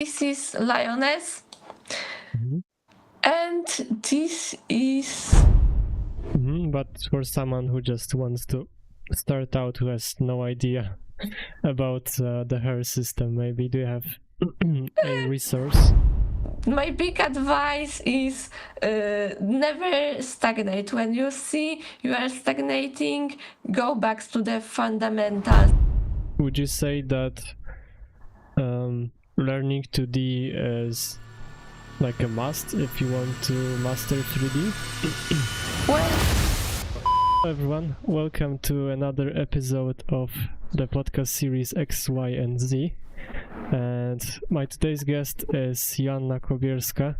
This is Lioness, Mhm. and this is... But for someone who just wants to start out, who has no idea about the hair system, maybe do you have a resource? My big advice is never stagnate. When you see you are stagnating, go back to the fundamentals. Would you say that learning 2D is like a must if you want to master 3D? Well, Hello everyone, welcome to another episode of the podcast series X, Y, and Z. And my today's guest is Joanna Kobierska,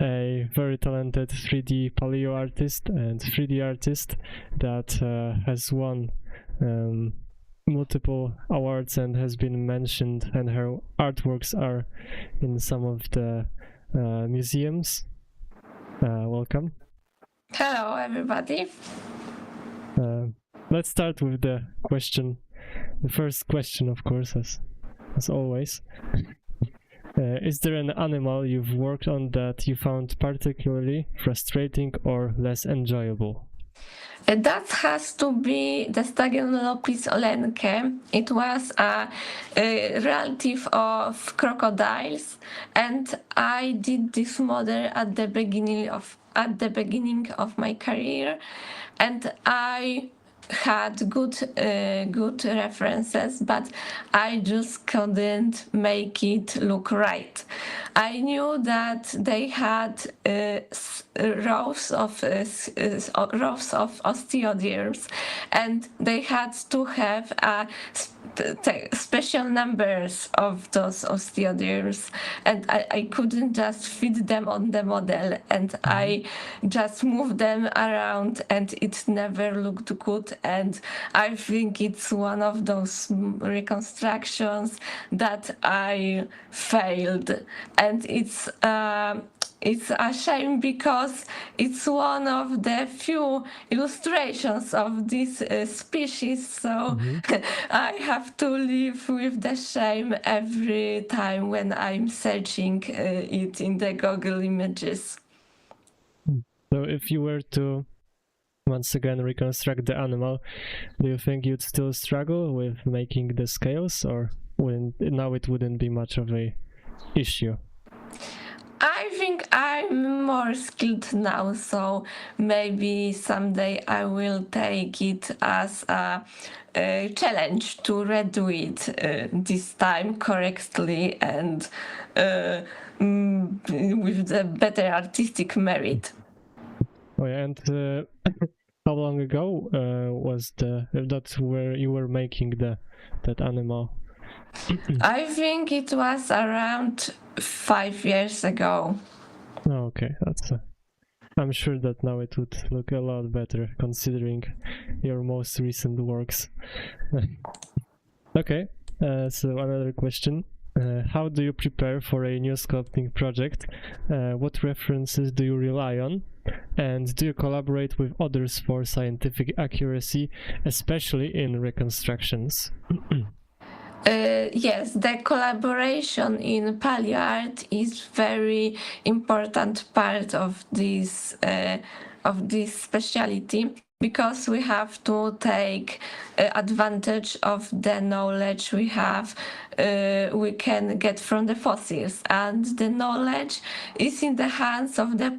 a very talented 3D paleoartist and 3D artist that has won multiple awards and has been mentioned, and her artworks are in some of the museums. Welcome. hello everybody. Let's start with the first question, of course, as always. Is there an animal you've worked on that you found particularly frustrating or less enjoyable? That has to be the Stagionopis olenke. It was a relative of crocodiles, and I did this model at the beginning of my career, and I had good references, but I just couldn't make it look right. I knew that they had rows of osteoderms, and they had to have special numbers of those osteoderms, and I couldn't just fit them on the model, and I just moved them around, and it never looked good. And I think it's one of those reconstructions that I failed, and it's a shame because it's one of the few illustrations of this species, so I have to live with the shame every time when I'm searching it in the Google Images. So if you were to once again reconstruct the animal, do you think you'd still struggle with making the scales, or now it wouldn't be much of a issue? I think I'm more skilled now, so maybe someday I will take it as a challenge to redo it this time correctly and with the better artistic merit. Oh yeah, and how long ago was that where you were making that animal? I think it was around 5 years ago. Oh, okay, that's. I'm sure that now it would look a lot better considering your most recent works. Okay, so another question. How do you prepare for a new sculpting project? What references do you rely on? And do you collaborate with others for scientific accuracy, especially in reconstructions? Yes, the collaboration in paleoart is very important part of this specialty, because we have to take advantage of the knowledge we can get from the fossils, and the knowledge is in the hands of the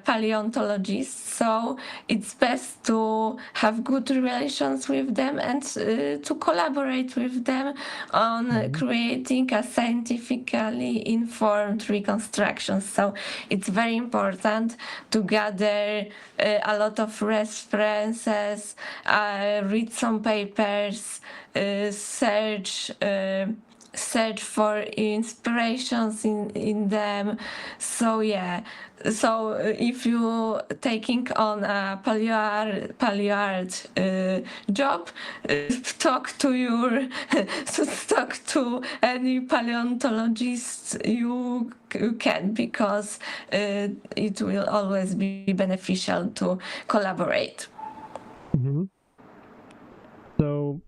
paleontologists, so it's best to have good relations with them and to collaborate with them on creating a scientifically informed reconstruction. So it's very important to gather a lot of references, read some papers, search for inspirations in them. So yeah, so if you taking on a paleoart job, talk to any paleontologist you can, because it will always be beneficial to collaborate. So,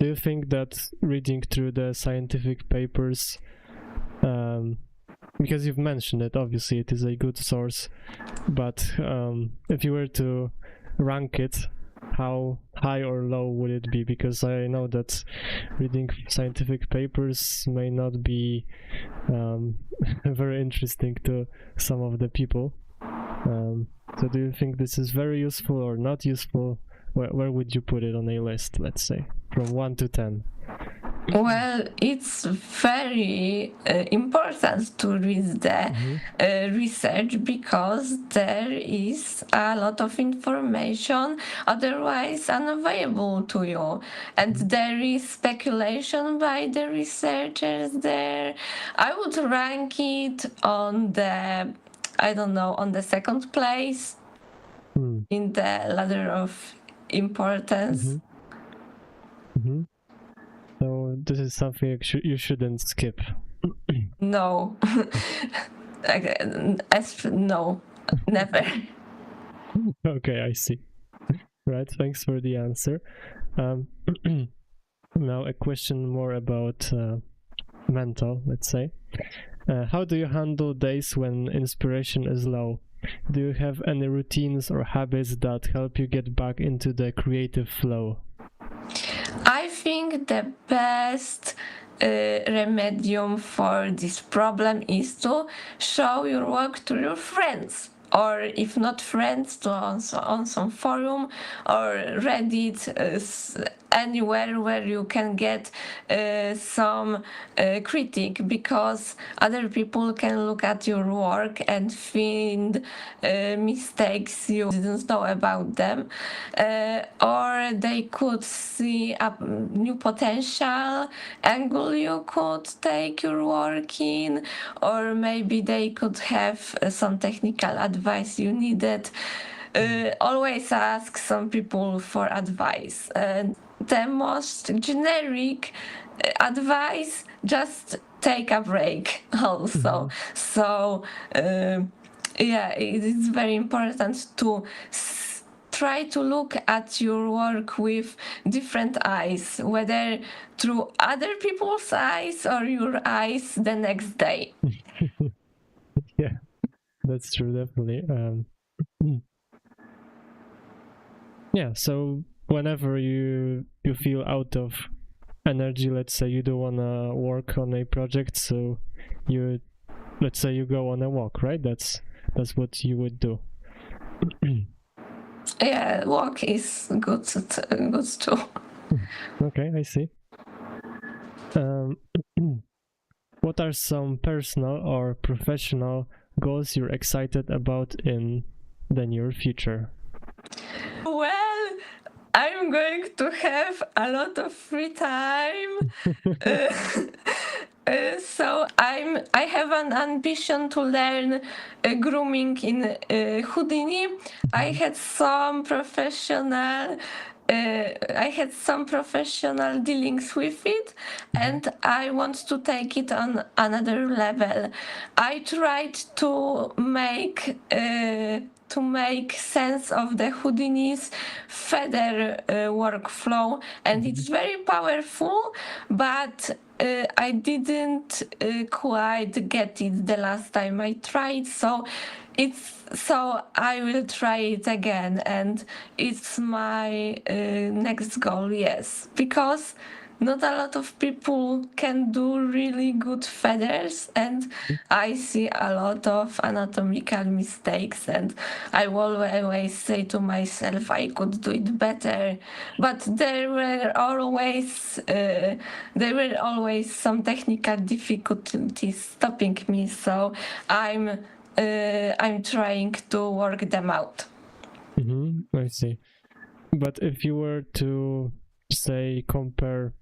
Do you think that reading through the scientific papers, because you've mentioned it, obviously it is a good source, but if you were to rank it, how high or low would it be? Because I know that reading scientific papers may not be very interesting to some of the people. So do you think this is very useful or not useful? Where would you put it on a list, let's say, from 1 to 10? Well, it's very important to read the research, because there is a lot of information otherwise unavailable to you, and there is speculation by the researchers there. I would rank it on the, I don't know, on the second place in the ladder of importance. So this is something you shouldn't skip. No. No, never. Okay, I see. Right, thanks for the answer. Now a question more about mental, let's say. How do you handle days when inspiration is low? Do you have any routines or habits that help you get back into the creative flow? I think the best remedium for this problem is to show your work to your friends, or if not friends, to on some forum or Reddit, anywhere where you can get some critique, because other people can look at your work and find mistakes you didn't know about them, or they could see a new potential angle you could take your work in, or maybe they could have some technical advice you needed. Always ask some people for advice. The most generic advice, just take a break also. So yeah, it is very important to try to look at your work with different eyes, whether through other people's eyes or your eyes the next day. Yeah, that's true, definitely. Yeah, so whenever you feel out of energy, let's say you don't want to work on a project, so let's say you go on a walk, right? That's what you would do. Yeah, walk is good too. Okay, I see. What are some personal or professional goals you're excited about in the near future? Well, I'm going to have a lot of free time. So I have an ambition to learn grooming in Houdini. I had some professional dealings with it, and I want to take it on another level. I tried to make sense of the Houdini's feather workflow, and it's very powerful, but I didn't quite get it the last time I tried, so I will try it again, and it's my next goal, yes, because not a lot of people can do really good feathers, and I see a lot of anatomical mistakes, and I will always say to myself I could do it better, but there were always some technical difficulties stopping me, so I'm trying to work them out. I see. But if you were to, say, compare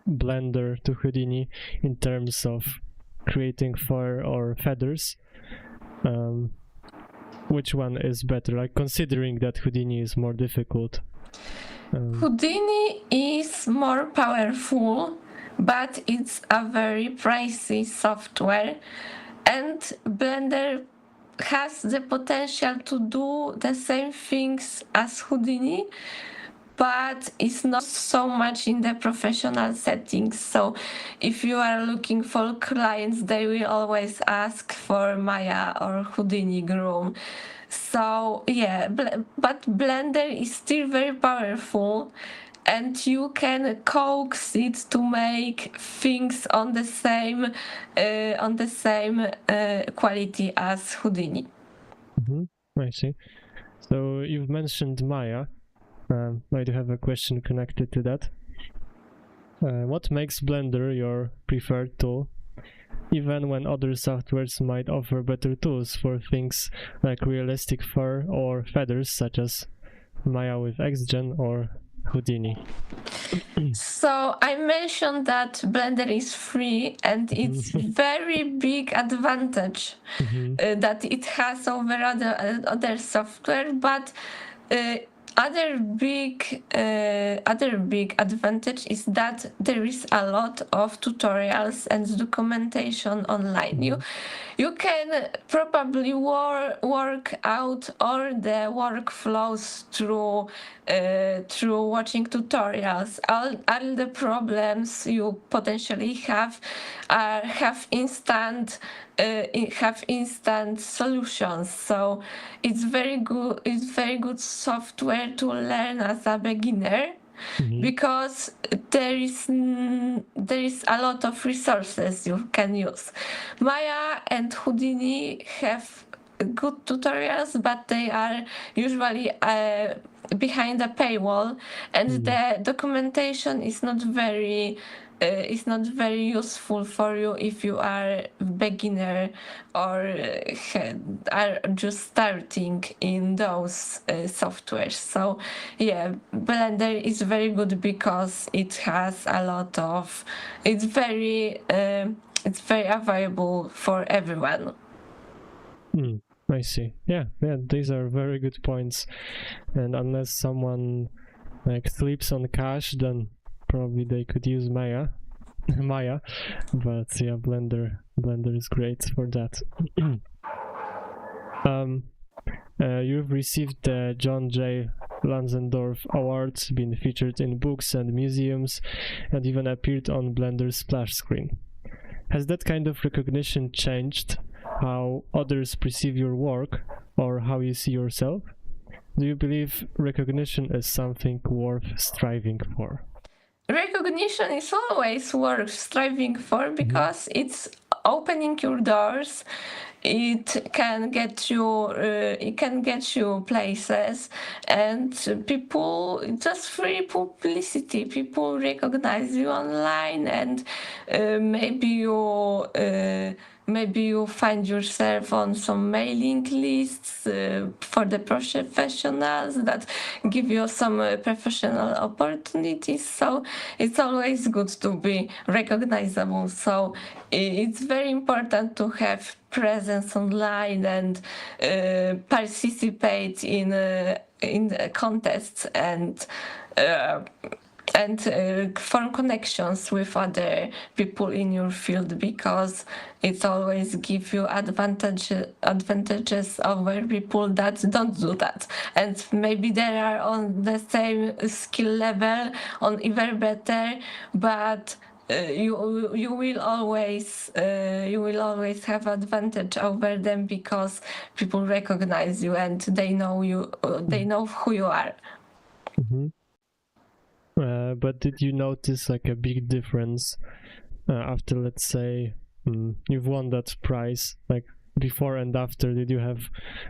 Blender to Houdini in terms of creating fur or feathers, which one is better? Like, considering that Houdini is more difficult. Houdini is more powerful, but it's a very pricey software, and Blender has the potential to do the same things as Houdini, but it's not so much in the professional settings. So if you are looking for clients, they will always ask for Maya or Houdini groom. So yeah, but Blender is still very powerful, and you can coax it to make things on the same quality as Houdini. I see. So you've mentioned Maya. I do have a question connected to that. What makes Blender your preferred tool, even when other softwares might offer better tools for things like realistic fur or feathers, such as Maya with XGen or Houdini? So I mentioned that Blender is free, and it's very big advantage that it has over other software, but other big advantage is that there is a lot of tutorials and documentation online. You can probably work out all the workflows through watching tutorials. All the problems you potentially have have instant solutions. So it's very good software to learn as a beginner, because there is a lot of resources you can use. Maya and Houdini have good tutorials, but they are usually behind a paywall, and the documentation is not very useful for you if you are beginner or are just starting in those softwares. So yeah, Blender is very good because it has a lot of, it's very available for everyone. I see. Yeah, these are very good points. And unless someone like sleeps on cash, then probably they could use Maya. But yeah, Blender is great for that. You've received the John J. Lanzendorf Award, been featured in books and museums, and even appeared on Blender's splash screen. Has that kind of recognition changed how others perceive your work or how you see yourself? Do you believe recognition is something worth striving for? Recognition is always worth striving for, because it's opening your doors. It can get you places, and people, just free publicity. People recognize you online, and maybe you find yourself on some mailing lists for the professionals that give you some professional opportunities. So it's always good to be recognizable. So it's very important to have presence online and participate in the contests and form connections with other people in your field, because it always gives you advantages over people that don't do that, and maybe they are on the same skill level, on even better, but you will always have advantage over them, because people recognize you and they know you, they know who you are. But did you notice like a big difference after, let's say, you've won that prize, like before and after? Did you have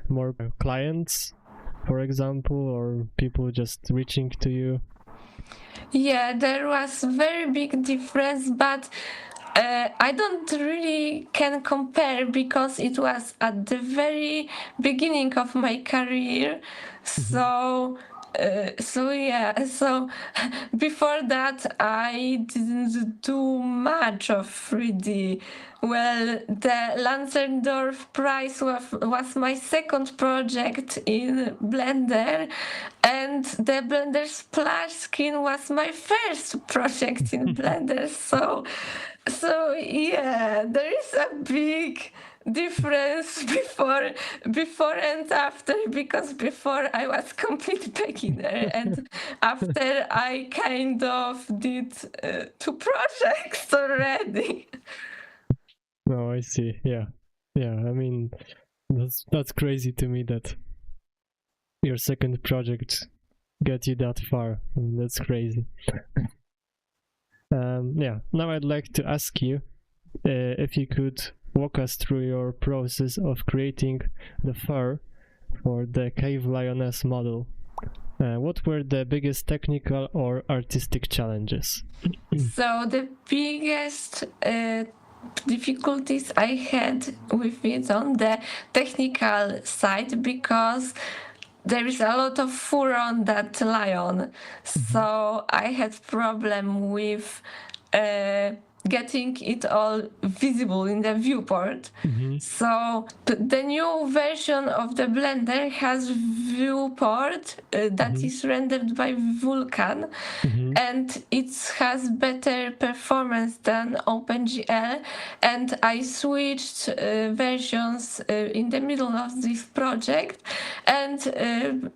more clients, for example, or people just reaching to you? Yeah, there was very big difference, but I don't really can compare, because it was at the very beginning of my career. So before that I didn't do much of 3D. Well, the Lanzendorf prize was my second project in Blender, and the Blender splash screen was my first project in Blender. So yeah, there is a difference before and after, because before I was complete beginner, and after I kind of did 2 projects already. Oh, I see. Yeah. I mean, that's crazy to me that your second project got you that far. That's crazy. Yeah. Now I'd like to ask you if you could walk us through your process of creating the fur for the cave lioness model. What were the biggest technical or artistic challenges? So the biggest difficulties I had with it on the technical side, because there is a lot of fur on that lion, so I had problem with getting it all visible in the viewport. So the new version of the Blender has viewport that is rendered by Vulkan, and it has better performance than OpenGL, and I switched versions in the middle of this project, and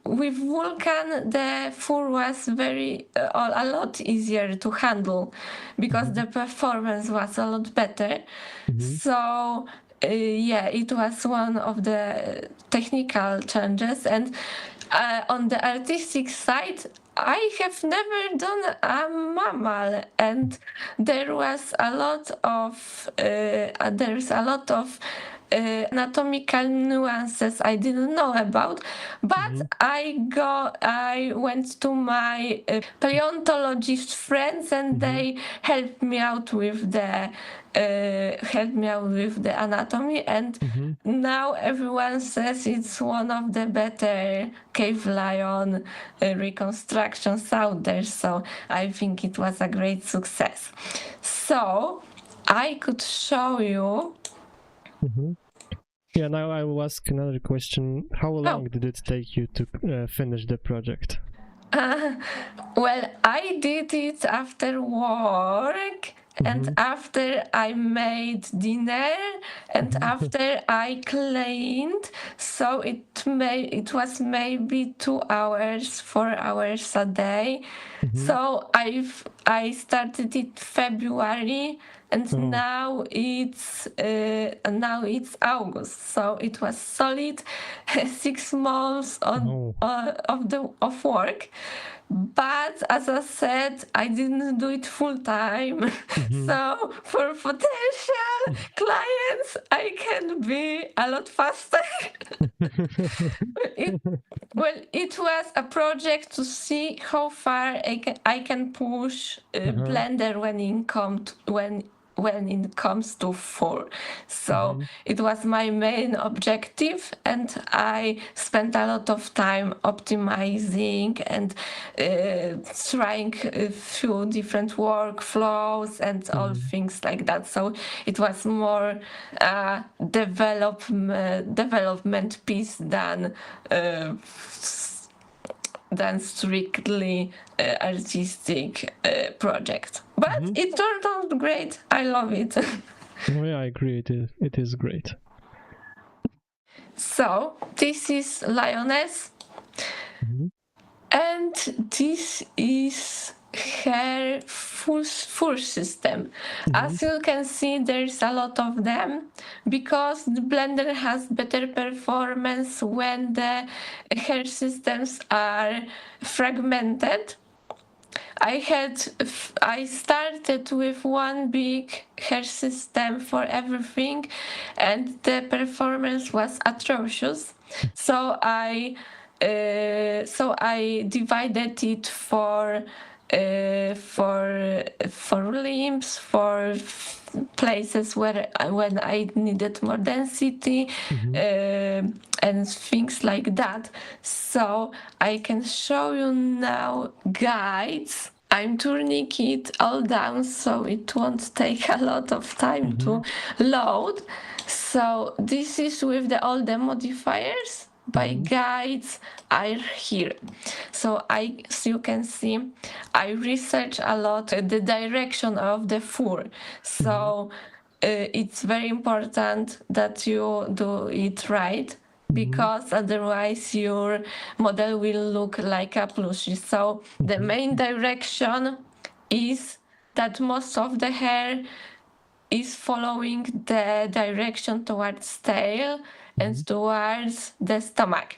with Vulkan the fur was a lot easier to handle, because the performance was a lot better. So yeah, it was one of the technical challenges. And on the artistic side, I have never done a mammal, and there was a lot of anatomical nuances I didn't know about, but I went to my paleontologist friends, and they helped me out with the anatomy, and now everyone says it's one of the better cave lion reconstructions out there, so I think it was a great success. So I could show you. Yeah, now I will ask another question. How long did it take you to finish the project? Well, I did it after work, and after I made dinner, and after I cleaned, so it was maybe 2 hours, 4 hours a day. So I started it February, and now it's August, so it was solid 6 months of work. But as I said, I didn't do it full time. So for potential clients, I can be a lot faster. It was a project to see how far I can push Blender when it comes to fur. So it was my main objective, and I spent a lot of time optimizing and trying a few different workflows and all things like that. So it was more development piece than strictly artistic project. But it turned out great. I love it. Oh, yeah, I agree. It is great. So this is lioness, and this is her fur system. As you can see, there's a lot of them, because the Blender has better performance when the hair systems are fragmented. I started with one big hair system for everything, and the performance was atrocious. So I divided it for limbs, for places when I needed more density, and things like that. So I can show you now guides. I'm turning it all down so it won't take a lot of time to load. So this is with all the modifiers. By guides are here. So as you can see, I research a lot the direction of the fur. So it's very important that you do it right, because otherwise your model will look like a plushie. So the main direction is that most of the hair is following the direction towards tail and towards the stomach.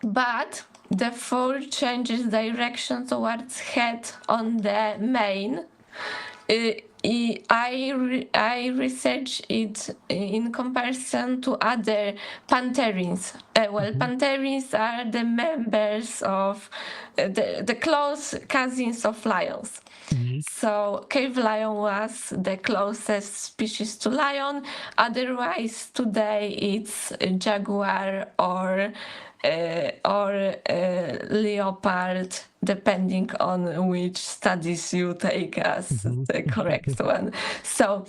But the fur changes direction towards head on the mane. I researched it in comparison to other pantherins. Pantherins are the members of the close cousins of lions. So cave lion was the closest species to lion. Otherwise, today it's jaguar or leopard, depending on which studies you take as the correct one. So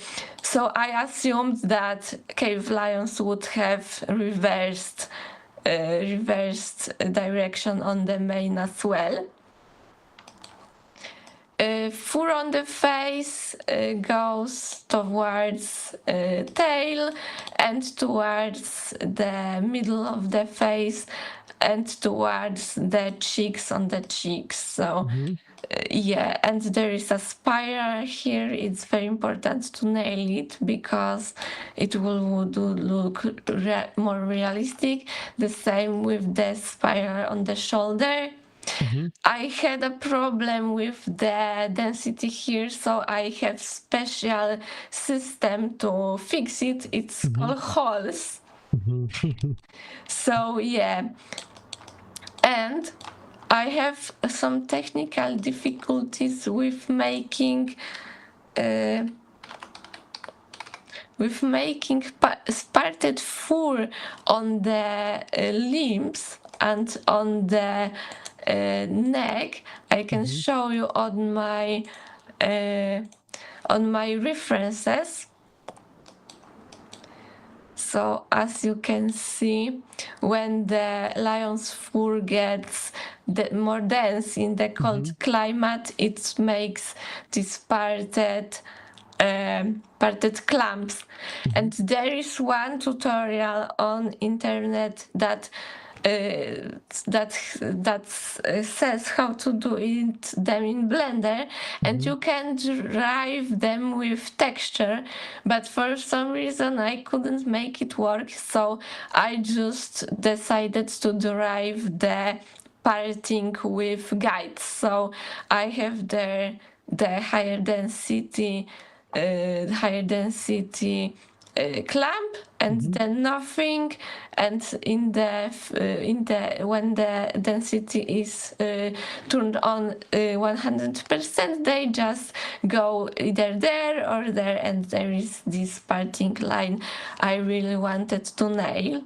I assumed that cave lions would have reversed direction on the mane as well. Fur on the face goes towards tail and towards the middle of the face and towards the cheeks on the cheeks. So and there is a spiral here. It's very important to nail it because it will look more realistic. The same with the spiral on the shoulder. I had a problem with the density here, so I have special system to fix it. It's called holes. So and I have some technical difficulties with making parted fur on the limbs and on the neck. I can show you on my references. So as you can see, when the lion's fur gets more dense in the cold climate, it makes these parted clamps. And there is one tutorial on internet that says how to do them in Blender, and you can drive them with texture, but for some reason I couldn't make it work, so I just decided to drive the parting with guides. So I have the higher density clamp and then nothing, and when the density is turned on 100%, they just go either there or there, and there is this parting line I really wanted to nail.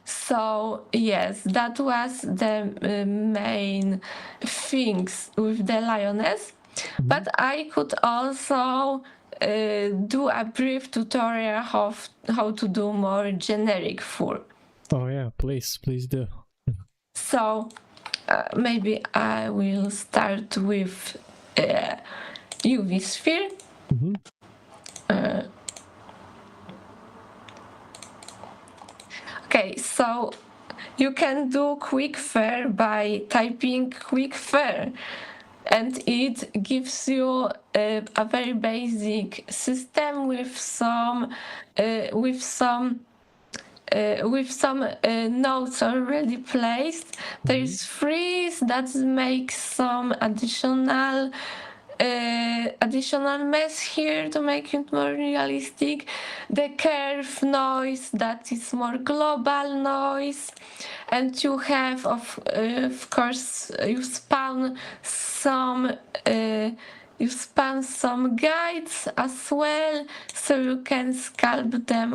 So yes, that was the main things with the lioness, but I could also do a brief tutorial of how to do more generic fur. Oh yeah, please do. So maybe I will start with UV sphere. Okay, so you can do quick fur by typing quick fur, and it gives you a very basic system with some nodes already placed. There is freeze that makes some additional mess here to make it more realistic. The curve noise, that is more global noise, and you have of course you spawn some guides as well, so you can sculpt them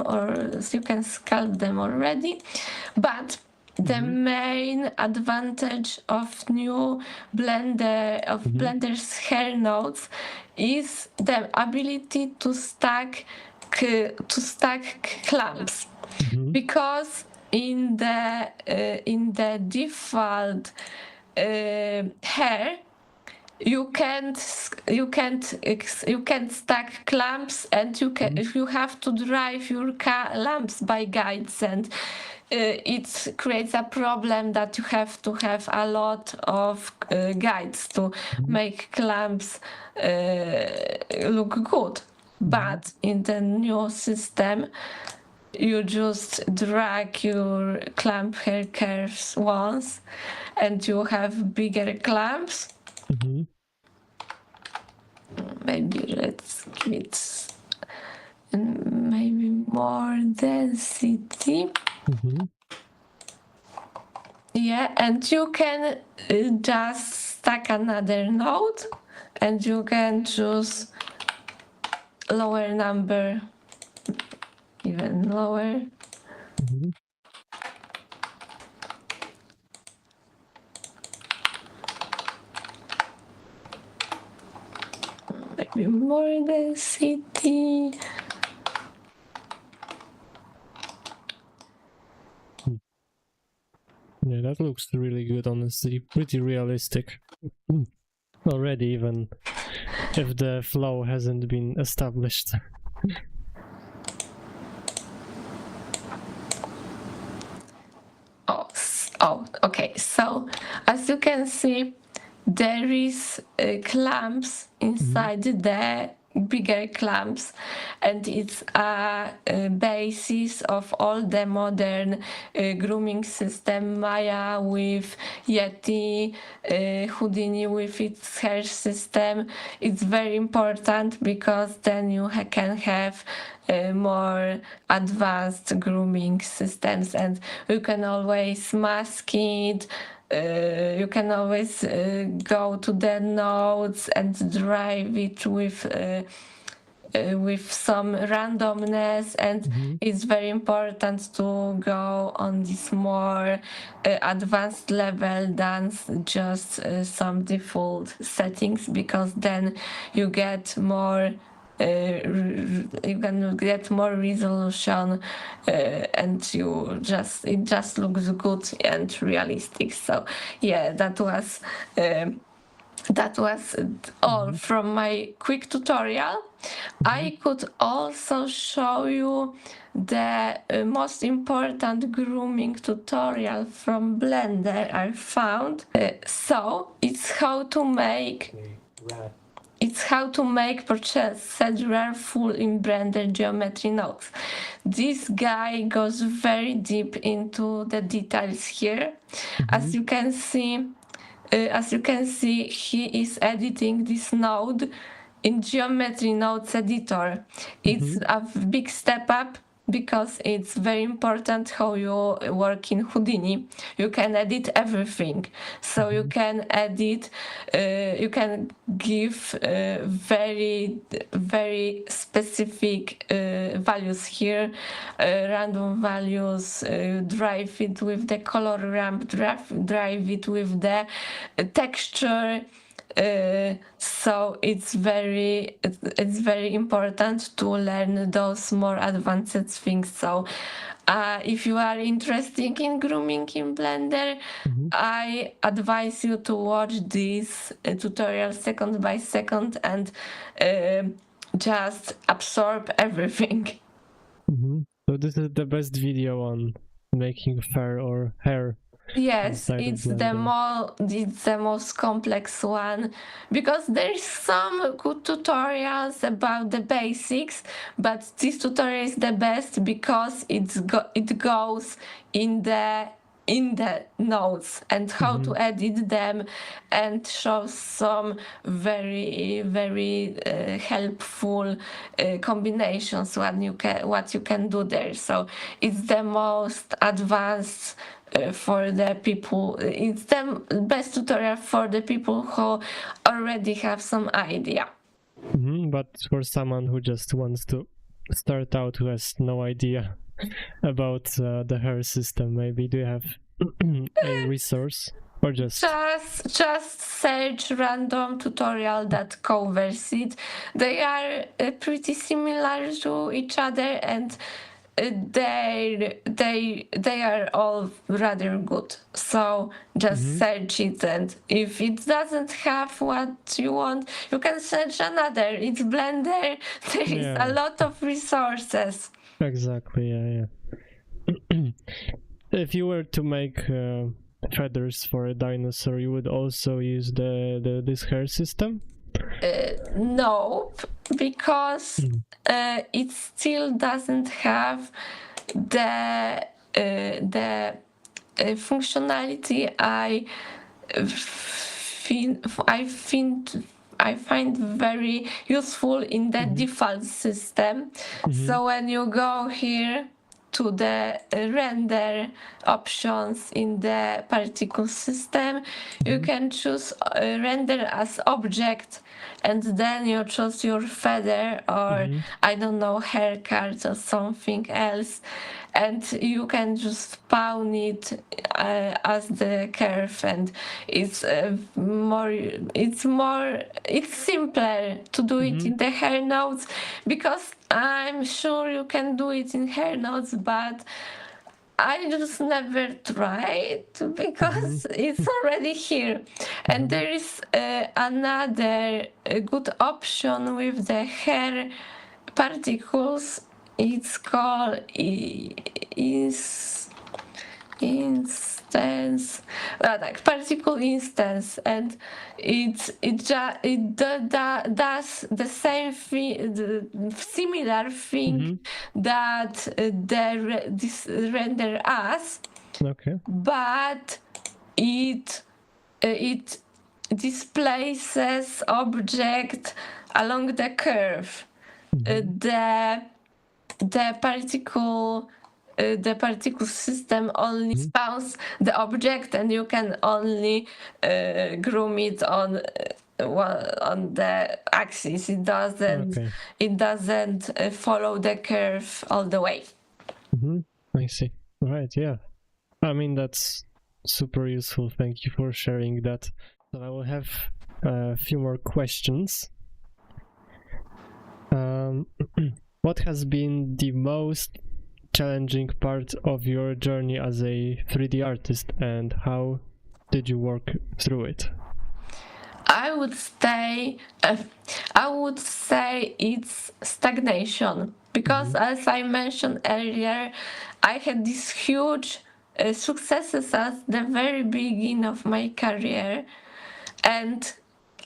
already. But the main advantage of Blender's hair nodes is the ability to stack clamps, because in the default hair you can't stack clamps, and you have to drive your lamps by guides, and it creates a problem that you have to have a lot of guides to make clamps look good. But in the new system, you just drag your clamp hair curves once and you have bigger clamps. Maybe let's give it maybe more density. Yeah, and you can just stack another node and you can choose lower number, even lower. Maybe more density. Yeah, that looks really good, honestly. Pretty realistic. Already, even if the flow hasn't been established. Oh, okay. So as you can see, there is clamps inside the bigger clamps, and it's a basis of all the modern grooming system. Maya with Yeti, Houdini with its hair system. It's very important because then you can have more advanced grooming systems, and you can always mask it. You can always go to the nodes and drive it with some randomness, and it's very important to go on this more advanced level than just some default settings, because then you get more you can get more resolution, and it just looks good and realistic. So yeah, that was all from my quick tutorial. I could also show you the most important grooming tutorial from Blender I found. So it's how to make procedural full in Blender geometry nodes. This guy goes very deep into the details here. As you can see, he is editing this node in Geometry Nodes Editor. It's a big step up because it's very important how you work in Houdini. You can edit everything. So you can edit, you can give very, very specific values here, random values, drive it with the color ramp, drive it with the texture. So it's very important to learn those more advanced things. So if you are interested in grooming in Blender, I advise you to watch this tutorial second by second and just absorb everything. So this is the best video on making fur or hair. Yes, it's the most complex one, because there's some good tutorials about the basics, but this tutorial is the best because it goes in the nodes and how to edit them, and shows some very, very helpful combinations what you can do there. So it's the most advanced for the people. It's the best tutorial for the people who already have some idea. But for someone who just wants to start out, who has no idea about the hair system, maybe do you have a resource, or just search random tutorial that covers it. They are pretty similar to each other, and they are all rather good. So just search it, and if it doesn't have what you want, you can search another. It's Blender. There is Yeah. a lot of resources. Exactly, yeah. If you were to make feathers for a dinosaur, you would also use this hair system? Nope, because it still doesn't have the functionality I find very useful in the default system. So when you go here to the render options in the particle system, you can choose render as object, and then you choose your feather or I don't know, haircut or something else, and you can just spawn it as the curve, and it's simpler to do it in the hair nodes, because I'm sure you can do it in hair nodes, but I just never tried because it's already here. And there is another good option with the hair particles. It's called instance, like particle instance, and does the same thing, the similar thing that this render as, Okay. but it displaces object along the curve. The particle system only spawns the object, and you can only groom it on the axis. It doesn't. Okay. It doesn't follow the curve all the way. I see. Right, yeah. I mean, that's super useful. Thank you for sharing that. So I will have a few more questions. What has been the most challenging part of your journey as a 3D artist, and how did you work through it? I would say it's stagnation, because as I mentioned earlier, I had these huge successes at the very beginning of my career, and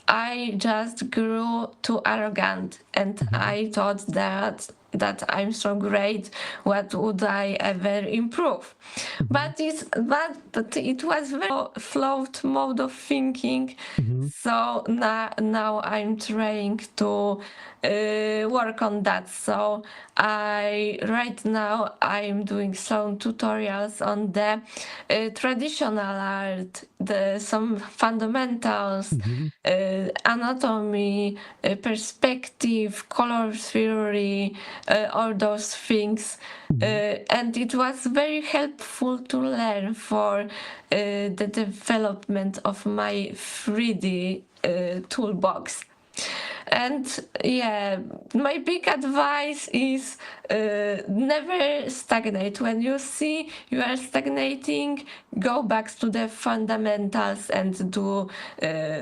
I just grew too arrogant, and I thought that I'm so great. What would I ever improve? But it was very flawed mode of thinking. So now I'm trying to work on that. So right now I'm doing some tutorials on the traditional art, some fundamentals, anatomy, perspective, color theory, all those things. And it was very helpful to learn for the development of my 3D toolbox. And yeah, my big advice is never stagnate. When you see you are stagnating, go back to the fundamentals and do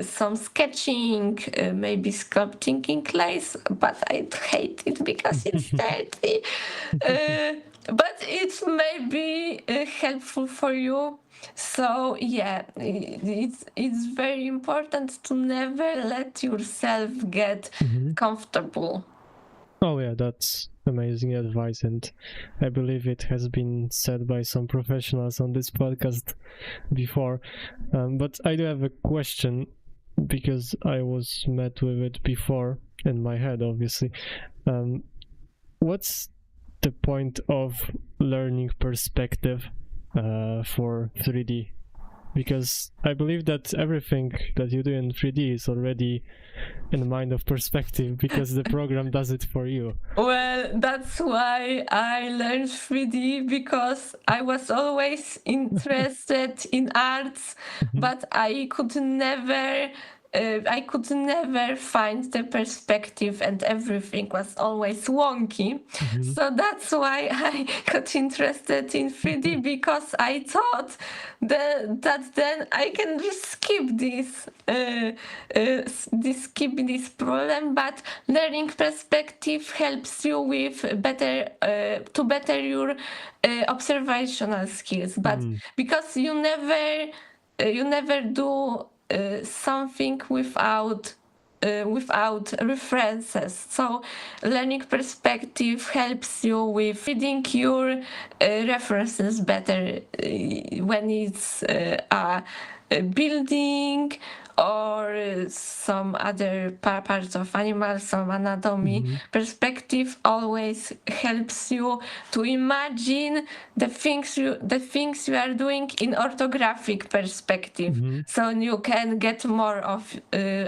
some sketching, maybe sculpting in clays, but I hate it because it's dirty. But it may be helpful for you. So yeah, it's very important to never let yourself get comfortable. Oh yeah, that's amazing advice, and I believe it has been said by some professionals on this podcast before. But I do have a question, because I was met with it before in my head, obviously. What's the point of learning perspective for 3D? Because I believe that everything that you do in 3D is already in the mind of perspective, because the program does it for you. Well, that's why I learned 3D, because I was always interested in arts, but I could never I could never find the perspective, and everything was always wonky. So that's why I got interested in 3D, because I thought that then I can just skip this problem. But learning perspective helps you with to better your observational skills. But because you never do something without references. So learning perspective helps you with reading your references better when it's a building or some other parts of animals, some anatomy. Perspective always helps you to imagine the things you are doing in orthographic perspective. So you can get more of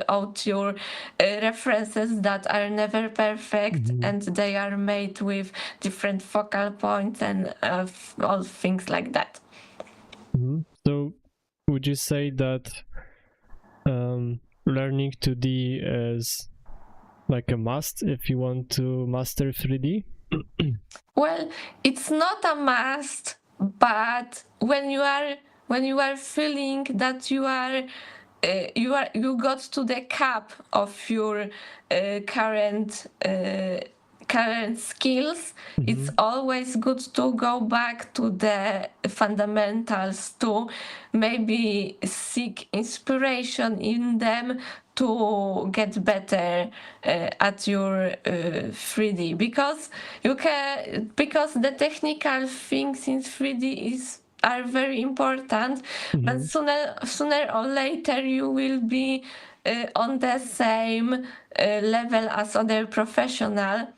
out your references that are never perfect, and they are made with different focal points and all things like that. So would you say that learning 2D is like a must if you want to master 3D? Well, it's not a must, but when you are feeling that you got to the cap of your current skills, it's always good to go back to the fundamentals, to maybe seek inspiration in them to get better at your 3D, because the technical things in 3D are very important, but sooner or later you will be on the same level as other professionals,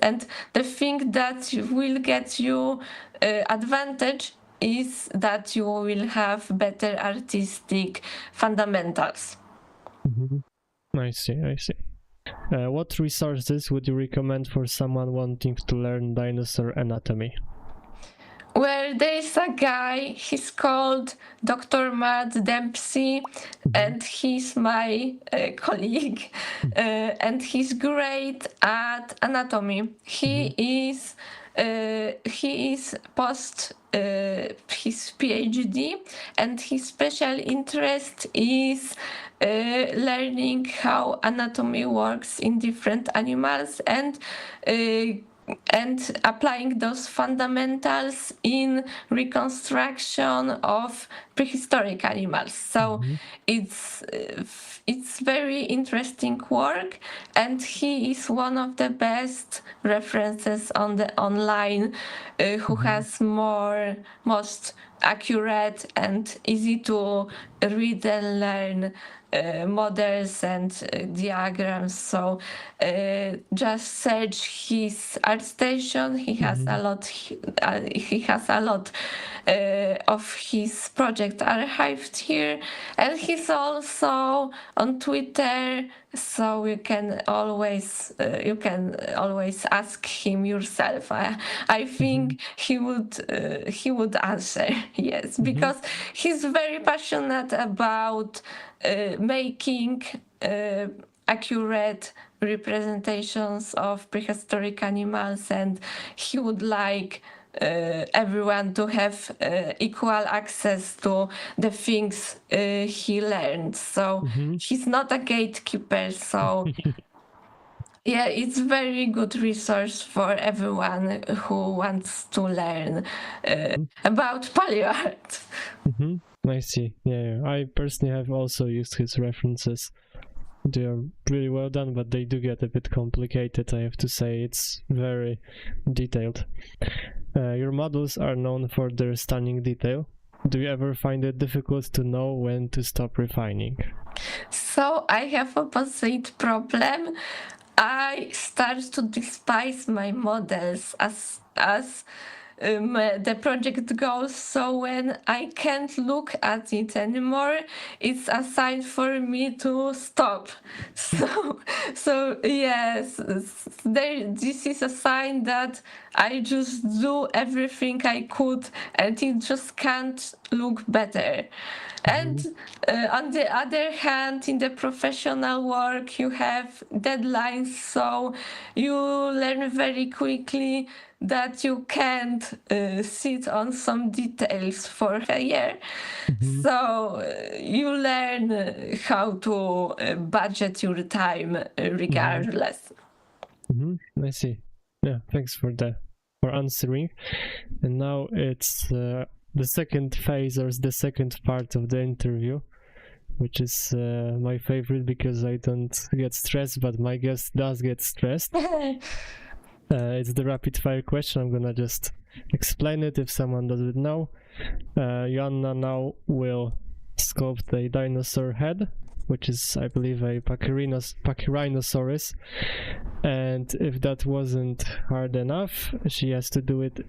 and the thing that will get you advantage is that you will have better artistic fundamentals. I see. What resources would you recommend for someone wanting to learn dinosaur anatomy? Well, there's a guy, he's called Dr. Matt Dempsey, and he's my colleague, and he's great at anatomy. He is post his PhD, and his special interest is learning how anatomy works in different animals, and applying those fundamentals in reconstruction of prehistoric animals. So it's very interesting work, and he is one of the best references on the online who has most accurate and easy to read and learn models and diagrams. So just search his ArtStation. He has a lot. He has a lot of his project archived here, and he's also on Twitter. So you can always ask him yourself. I think he would answer yes, because he's very passionate about making accurate representations of prehistoric animals, and he would like everyone to have equal access to the things he learned. So he's not a gatekeeper. So yeah, it's very good resource for everyone who wants to learn about paleoart. I see. Yeah. I personally have also used his references. They are really well done, but they do get a bit complicated, I have to say. It's very detailed. Your models are known for their stunning detail. Do you ever find it difficult to know when to stop refining? So I have opposite problem. I start to despise my models as the project goes. So when I can't look at it anymore, it's a sign for me to stop. So yes, this is a sign that I just do everything I could, and it just can't look better. And on the other hand, in the professional work, you have deadlines, so you learn very quickly that you can't sit on some details for a year. So you learn how to budget your time regardless. I see. Yeah, thanks for answering. And now it's the second phase, or the second part of the interview, which is my favorite because I don't get stressed, but my guest does get stressed. It's the rapid fire question. I'm gonna just explain it if someone doesn't know. Joanna now will sculpt a dinosaur head, which is, I believe, a Pachyrhinosaurus. And if that wasn't hard enough, she has to do it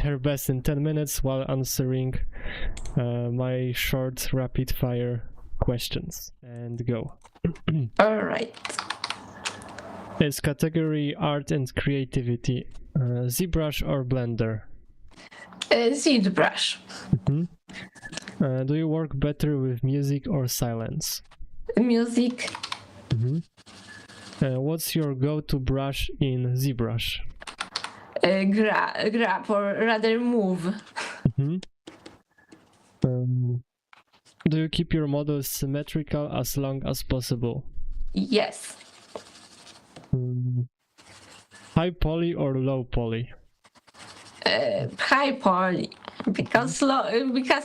her best in 10 minutes while answering my short rapid fire questions. And go. All right. Is category art and creativity ZBrush or Blender? ZBrush. Do you work better with music or silence? Music. What's your go-to brush in ZBrush? Grab, or rather move. Do you keep your models symmetrical as long as possible? Yes. High poly or low poly? High poly, because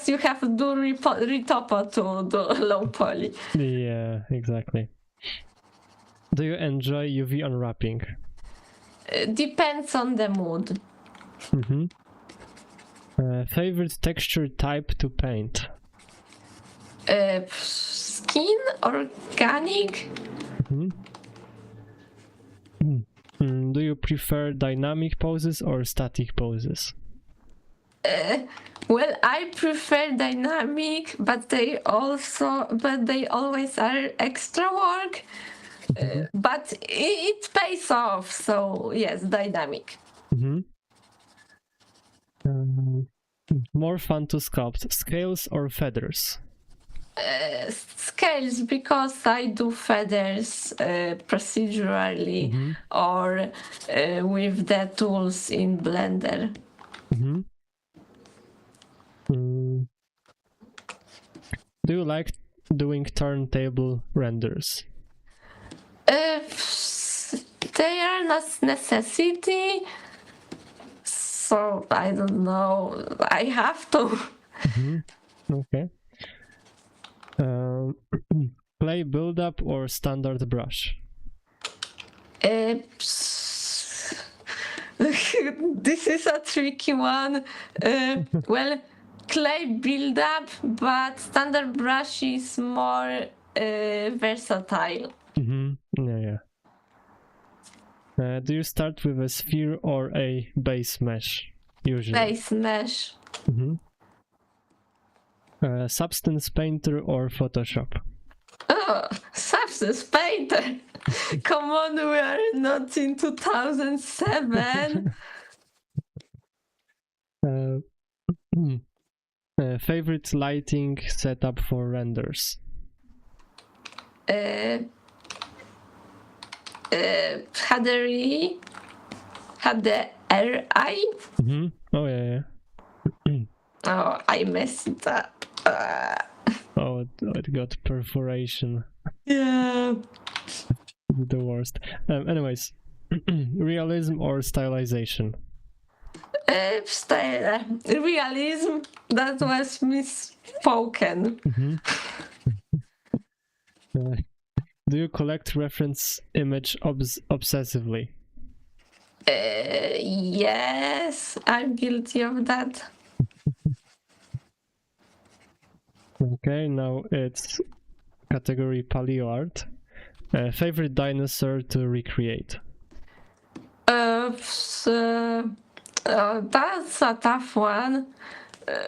you have to do retopo to do low poly. Yeah, exactly. Do you enjoy UV unwrapping? Depends on the mood. Favorite texture type to paint? Skin, organic. Do you prefer dynamic poses or static poses? Well, I prefer dynamic, but they always are extra work. But it pays off, so yes, dynamic. More fun to sculpt, scales or feathers? Scales, because I do feathers procedurally or with the tools in Blender. Do you like doing turntable renders? They are not necessity, so I don't know. I have to. Okay. Clay build-up or standard brush? This is a tricky one. Well, clay build-up, but standard brush is more versatile. Yeah. Do you start with a sphere or a base mesh? Usually. Base mesh. Substance Painter or Photoshop? Oh, Substance Painter. Come on, we are not in 2007. Favorite lighting setup for renders? HDRI. Oh yeah. Oh, I messed up. Oh, it got perforation. Yeah. The worst. Anyways, realism or stylization? Realism. That was misspoken. Do you collect reference image obsessively? Yes, I'm guilty of that. Okay, now it's category paleoart. Favorite dinosaur to recreate? Oh, that's a tough one.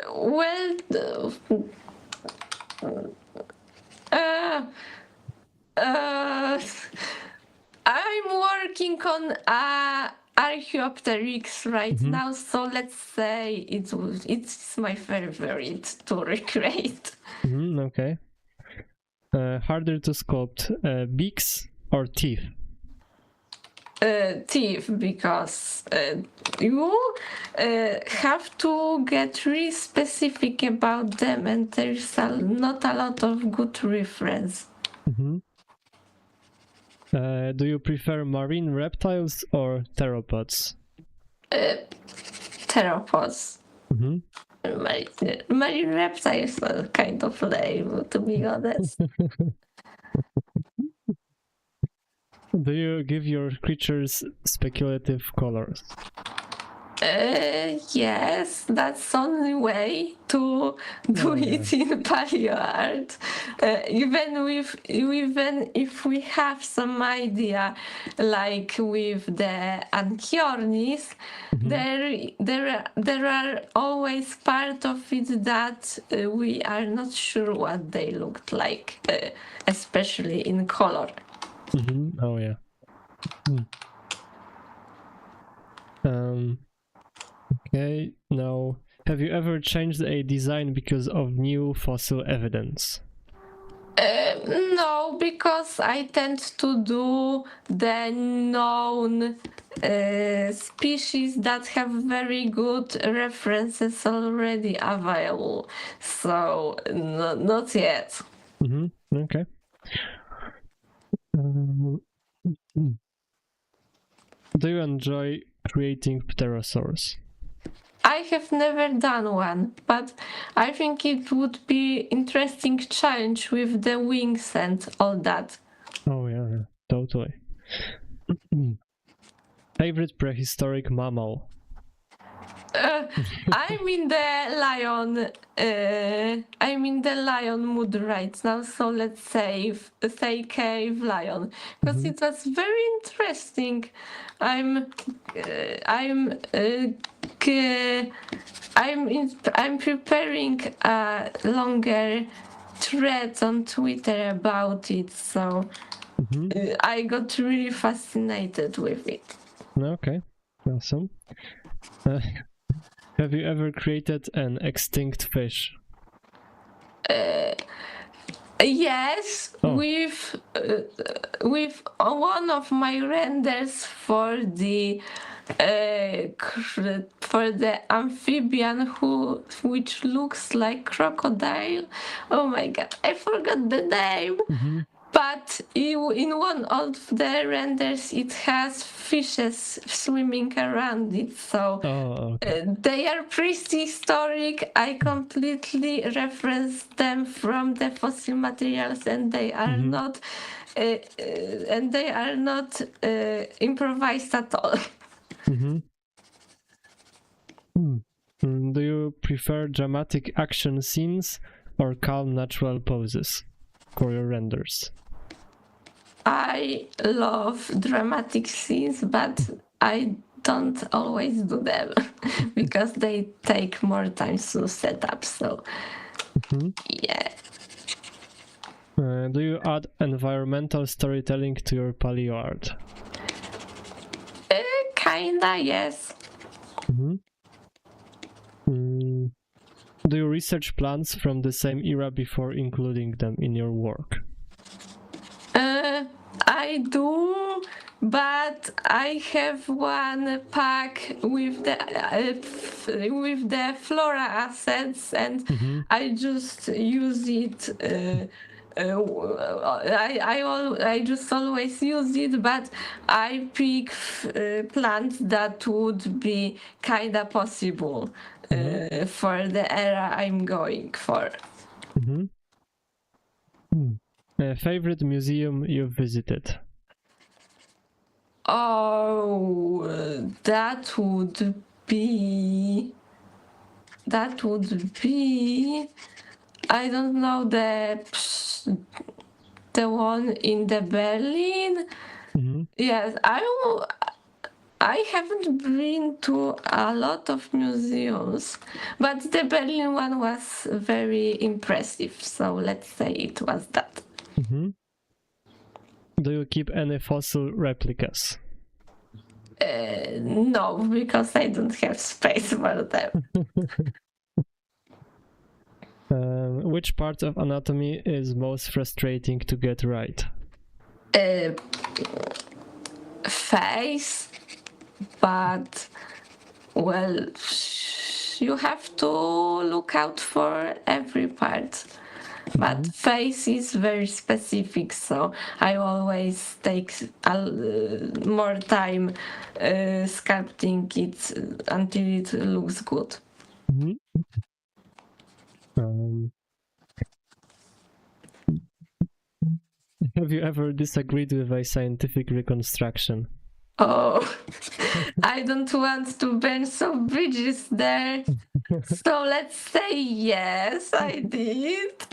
Well, uh, uh, I'm working on Archaeopteryx right now, so let's say it's my favorite to recreate. Okay. Harder to sculpt, beaks or teeth? Teeth, because you have to get really specific about them, and there's not a lot of good reference. Do you prefer marine reptiles or theropods? Theropods. Marine reptiles are kind of lame, to be honest. Do you give your creatures speculative colors? Yes, that's only way to do it in paleoart. Even if we have some idea, like with the anchiornis, there are always part of it that we are not sure what they looked like, especially in color. Oh yeah. Okay, now, have you ever changed a design because of new fossil evidence? No, because I tend to do the known species that have very good references already available. So, not yet. Okay. Do you enjoy creating pterosaurs? I have never done one, but I think it would be interesting challenge with the wings and all that. Oh yeah, totally. Favorite prehistoric mammal? I'm in the lion. I'm in the lion mood right now, so let's say cave lion, because it was very interesting. I'm I'm preparing a longer thread on Twitter about it, so I got really fascinated with it. Okay, awesome. Have you ever created an extinct fish? Yes, with one of my renders for the amphibian which looks like crocodile. Oh my god, I forgot the name. But in one of the renders, it has fishes swimming around it, so they are prehistoric. I completely reference them from the fossil materials, and they are not, improvised at all. Do you prefer dramatic action scenes or calm natural poses for your renders? I love dramatic scenes, but I don't always do them because they take more time to set up. So, yeah. Do you add environmental storytelling to your paleoart? Kinda, yes. Do you research plants from the same era before including them in your work? I do, but I have one pack with the flora assets, and I just use it. I just always use it, but I pick plants that would be kinda possible for the era I'm going for. Favorite museum you've visited? Oh, that would be. I don't know, the one in the Berlin. Yes, I haven't been to a lot of museums, but the Berlin one was very impressive, so let's say it was that. Mm-hmm. Do you keep any fossil replicas? No, because I don't have space for them. Which part of anatomy is most frustrating to get right? Face, but well, you have to look out for every part. But face is very specific, so I always take more time sculpting it until it looks good. Mm-hmm. Have you ever disagreed with a scientific reconstruction? Oh, I don't want to burn some bridges there. So let's say yes, I did.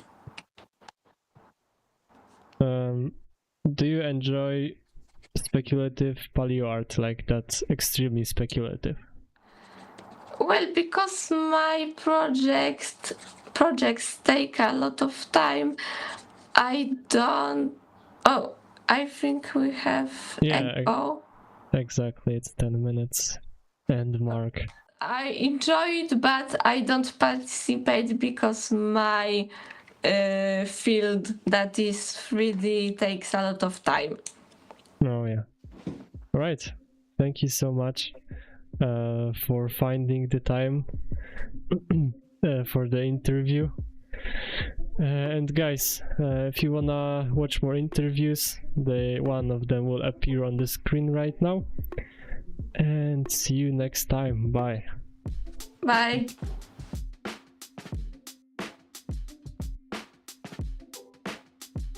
Do you enjoy speculative paleoart, like that's extremely speculative? Well, because my projects take a lot of time, I don't. Oh, I think we have Yeah, a go. exactly. It's 10 minutes. End mark. I enjoy it, but I don't participate because my field that is 3D takes a lot of time. Oh, yeah. All right. Thank you so much for finding the time for the interview. And guys, if you wanna watch more interviews, one of them will appear on the screen right now. And see you next time. Bye. Bye.